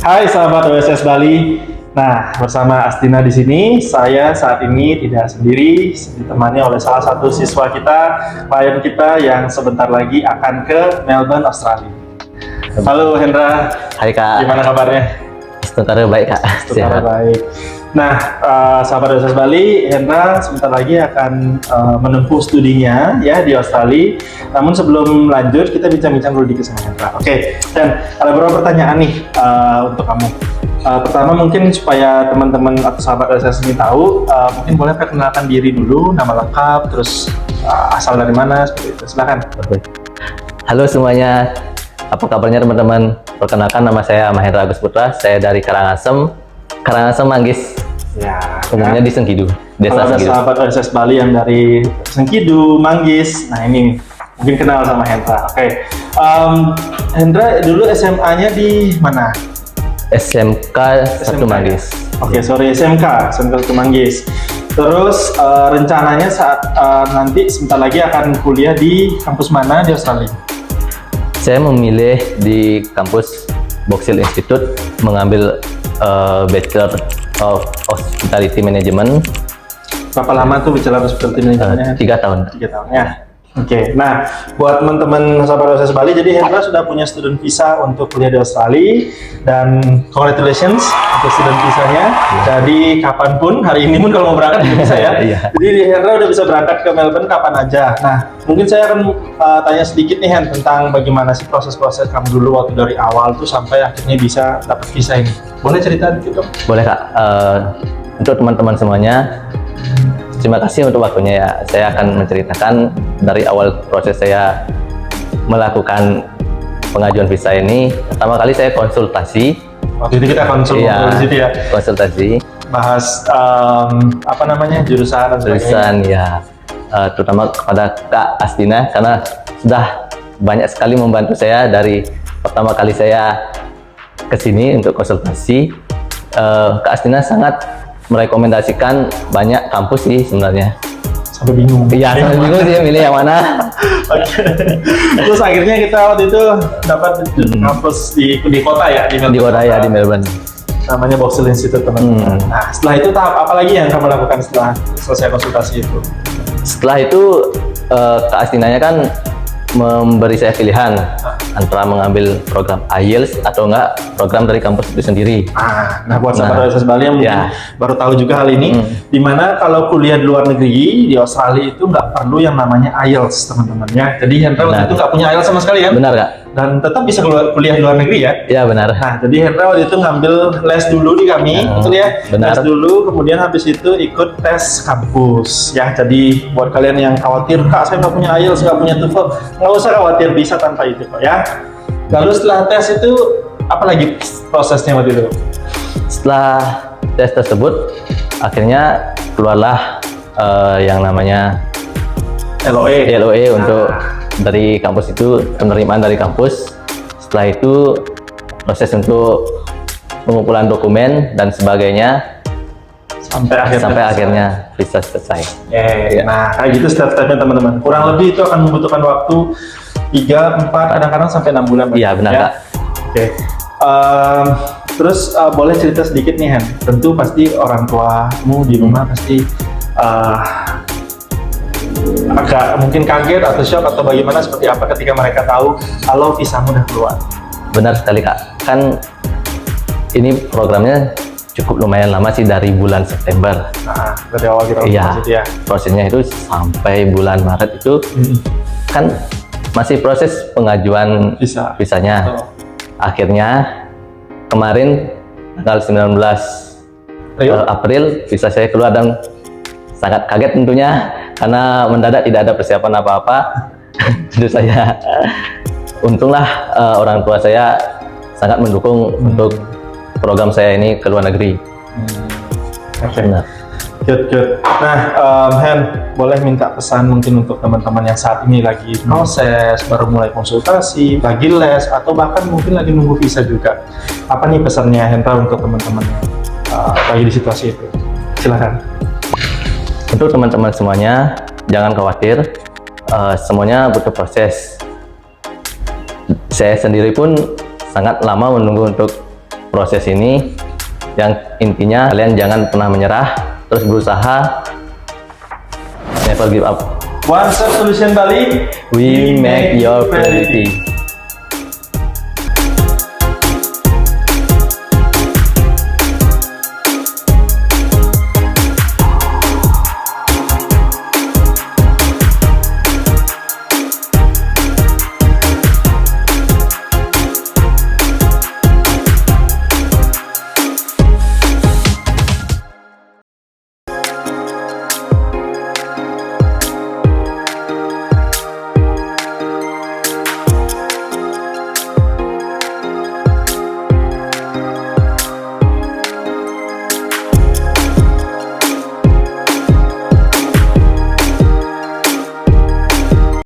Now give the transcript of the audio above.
Hai sahabat OSS Bali. Nah, bersama Astina di sini, saya saat ini tidak sendiri, ditemani oleh salah satu siswa kita, klien kita yang sebentar lagi akan ke Melbourne, Australia. Halo Hendra. Hai Kak. Gimana kabarnya? Sebentar baik Kak. Sebentar baik. Nah, sahabat OSS Bali, Hendra sebentar lagi akan menempuh studinya ya di Australia. Namun sebelum lanjut, kita bincang-bincang dulu dikit sama Hendra. Oke, dan ada beberapa pertanyaan nih untuk kamu. Pertama mungkin supaya teman-teman atau sahabat OSS ini tahu, mungkin boleh perkenalkan diri dulu, nama lengkap, terus asal dari mana, seperti itu. Silakan. Halo semuanya, apa kabarnya teman-teman? Perkenalkan, nama saya Mahendra Agus Putra, saya dari Karangasem Manggis. Ya, Umumnya di Sengkidu, Desa kalau ada Sengkidu. sahabat OSS Bali yang dari Sengkidu, Manggis, nah ini mungkin kenal sama Hendra. Oke, Hendra dulu SMA-nya di mana? SMK 1 Manggis. Oke, sorry, SMK 1 Manggis. Terus rencananya saat nanti sebentar lagi akan kuliah di kampus mana di Australia? Saya memilih di kampus Box Hill Institute mengambil Bachelor of Hospitality Management. Berapa lama tuh Bachelor of Hospitality Management? 3 tahun. 3 tahun ya. Oke, nah buat teman-teman sahabat OSS Bali, jadi Hendra sudah punya student visa untuk kuliah di Australia dan congratulations untuk student visanya. Jadi kapanpun, hari ini pun kalau mau berangkat juga bisa ya. Jadi Hendra udah bisa berangkat ke Melbourne kapan aja. Nah, mungkin saya akan tanya sedikit nih Hen tentang bagaimana sih proses-proses kamu dulu waktu dari awal tuh sampai akhirnya bisa dapat visa ini. Boleh cerita dikit dong? Boleh Kak. Untuk teman-teman semuanya, terima kasih untuk waktunya ya. Saya akan menceritakan dari awal proses saya melakukan pengajuan visa ini. Pertama kali saya konsultasi. Waktu itu kita konsul di situ ya. Konsultasi. Bahas apa namanya jurusan dan sebagainya. Jurusan ya, terutama kepada Kak Astina karena sudah banyak sekali membantu saya dari pertama kali saya kesini untuk konsultasi. Kak Astina sangat merekomendasikan banyak kampus sih sebenarnya. Sampai bingung. Iya, sampai bingung sih milih yang mana. Oke. Terus akhirnya kita waktu itu dapat kampus di kota ya di Melbourne. Di kota ya, di Melbourne. Namanya Box Hill Institute teman-teman. Nah, setelah itu tahap apa lagi yang kamu lakukan setelah selesai konsultasi itu? Setelah itu Kak Astinanya kan memberi saya pilihan antara mengambil program IELTS atau enggak program dari kampus itu sendiri. Nah buat sahabat OSS Bali yang mungkin baru tahu juga hal ini, dimana kalau kuliah di luar negeri di Australia itu nggak perlu yang namanya IELTS teman-teman ya. Jadi Hendra waktu itu nggak punya IELTS sama sekali kan? Benar Kak. Dan tetap bisa kuliah di luar negeri ya? Iya benar. Nah jadi Hendra waktu itu ngambil les dulu di kami, betul ya? Benar. Les dulu, kemudian habis itu ikut tes kampus ya. Jadi buat kalian yang khawatir, Kak saya nggak punya IELTS, nggak punya TOEFL, nggak usah khawatir, bisa tanpa itu kok ya. Lalu setelah tes itu, apa lagi prosesnya waktu itu? Setelah tes tersebut, akhirnya keluarlah yang namanya LOE untuk dari kampus itu, penerimaan dari kampus. Setelah itu proses untuk pengumpulan dokumen dan sebagainya sampai akhirnya visa selesai. Nah kayak gitu step-stepnya teman-teman. Kurang lebih itu akan membutuhkan waktu 3, 4, kadang-kadang sampai 6 bulan. Iya benar ya? Kak. Oke. Terus boleh cerita sedikit nih Hen. Tentu pasti orang tuamu di rumah pasti agak mungkin kaget atau shock atau bagaimana, seperti apa ketika mereka tahu kalau visamu udah keluar. Benar sekali Kak. Kan ini programnya cukup lumayan lama sih, dari bulan September. Nah dari awal kita ya. Prosesnya itu sampai bulan Maret itu kan masih proses pengajuan visanya. Betul. Akhirnya kemarin tanggal 19 April visa saya keluar dan sangat kaget tentunya karena mendadak tidak ada persiapan apa-apa. Tentu saya untunglah orang tua saya sangat mendukung untuk program saya ini ke luar negeri. Oke. Good. Nah, Hen, boleh minta pesan mungkin untuk teman-teman yang saat ini lagi proses, baru mulai konsultasi, lagi les, atau bahkan mungkin lagi nunggu visa juga. Apa nih pesannya Hendra untuk teman-teman yang lagi di situasi itu? Silakan. Untuk teman-teman semuanya, jangan khawatir, semuanya butuh proses. Saya sendiri pun sangat lama menunggu untuk proses ini. Yang intinya kalian jangan pernah menyerah, terus berusaha, never give up. One Stop Solution Bali, We make your priority.